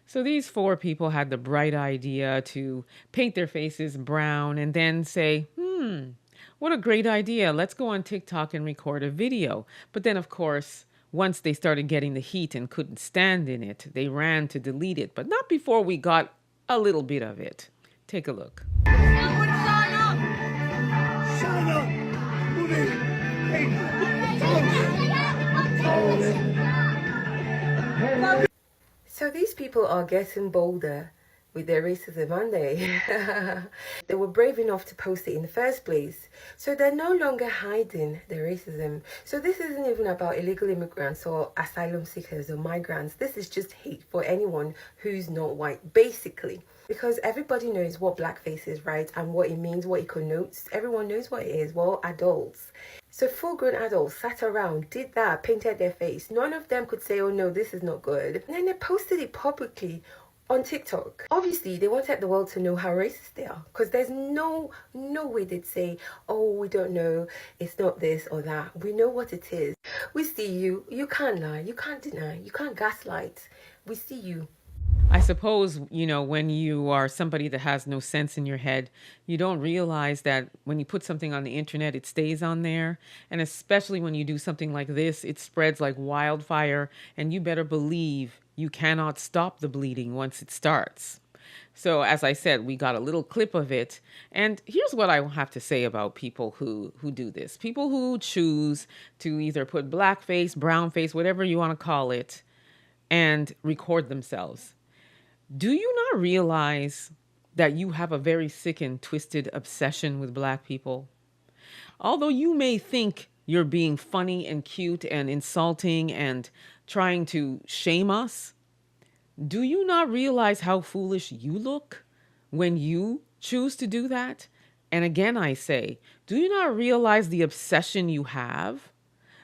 So these four people had the bright idea to paint their faces brown and then say, what a great idea. Let's go on TikTok and record a video. But then, of course, once they started getting the heat and couldn't stand in it, they ran to delete it, but not before we got a little bit of it. Take a look. So these people are getting bolder with their racism, aren't they? They were brave enough to post it in the first place. So they're no longer hiding their racism. So this isn't even about illegal immigrants or asylum seekers or migrants. This is just hate for anyone who's not white, basically. Because everybody knows what blackface is, right? And what it means, what it connotes. Everyone knows what it is. Well, adults. So full-grown adults sat around, did that, painted their face. None of them could say, oh no, this is not good. And then they posted it publicly on TikTok. Obviously, they wanted the world to know how racist they are. Because there's no way they'd say, oh, we don't know, it's not this or that. We know what it is. We see you. You can't lie. You can't deny. You can't gaslight. We see you. I suppose, when you are somebody that has no sense in your head, you don't realize that when you put something on the internet, it stays on there. And especially when you do something like this, it spreads like wildfire. And you better believe you cannot stop the bleeding once it starts. So as I said, we got a little clip of it. And here's what I have to say about people who do this. People who choose to either put blackface, brown face, whatever you want to call it, and record themselves. Do you not realize that you have a very sick and twisted obsession with Black people? Although you may think you're being funny and cute and insulting and trying to shame us, do you not realize how foolish you look when you choose to do that? And again, I say, do you not realize the obsession you have?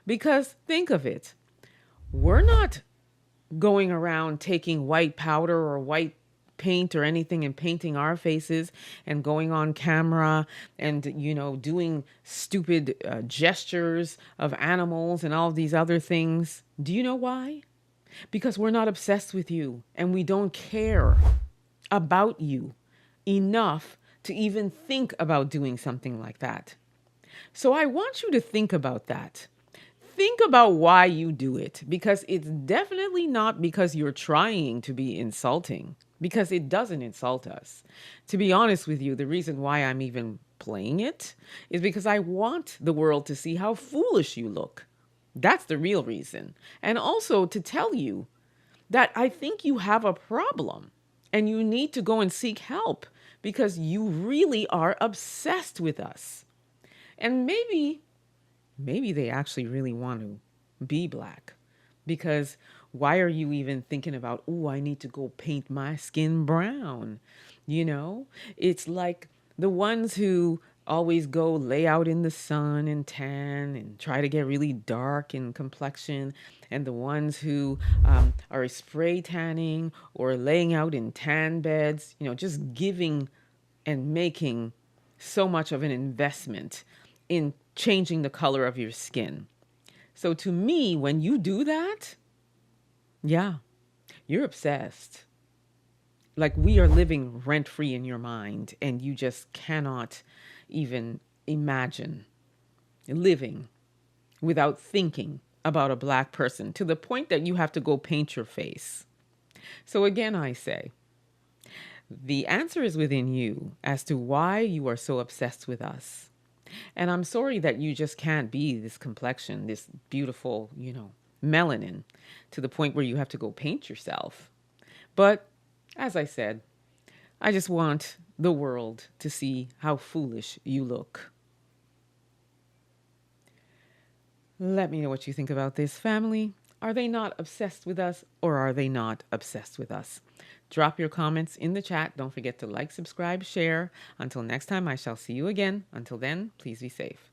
Because think of it. We're not going around taking white powder or white paint or anything and painting our faces and going on camera and, doing stupid gestures of animals and all these other things. Do you know why? Because we're not obsessed with you and we don't care about you enough to even think about doing something like that. So I want you to think about that. Think about why you do it, because it's definitely not because you're trying to be insulting, because it doesn't insult us. To be honest with you, the reason why I'm even playing it is because I want the world to see how foolish you look. That's the real reason. And also to tell you that I think you have a problem and you need to go and seek help because you really are obsessed with us. And maybe they actually really want to be Black, because why are you even thinking about, oh, I need to go paint my skin brown? It's like the ones who always go lay out in the sun and tan and try to get really dark in complexion, and the ones who are spray tanning or laying out in tan beds, just giving and making so much of an investment in changing the color of your skin. So to me, when you do that, yeah, you're obsessed. Like we are living rent-free in your mind, and you just cannot even imagine living without thinking about a Black person, to the point that you have to go paint your face. So again, I say, the answer is within you as to why you are so obsessed with us. And I'm sorry that you just can't be this complexion, this beautiful, melanin, to the point where you have to go paint yourself. But as I said, I just want the world to see how foolish you look. Let me know what you think about this, family. Are they not obsessed with us, or are they not obsessed with us? Drop your comments in the chat. Don't forget to like, subscribe, share. Until next time, I shall see you again. Until then, please be safe.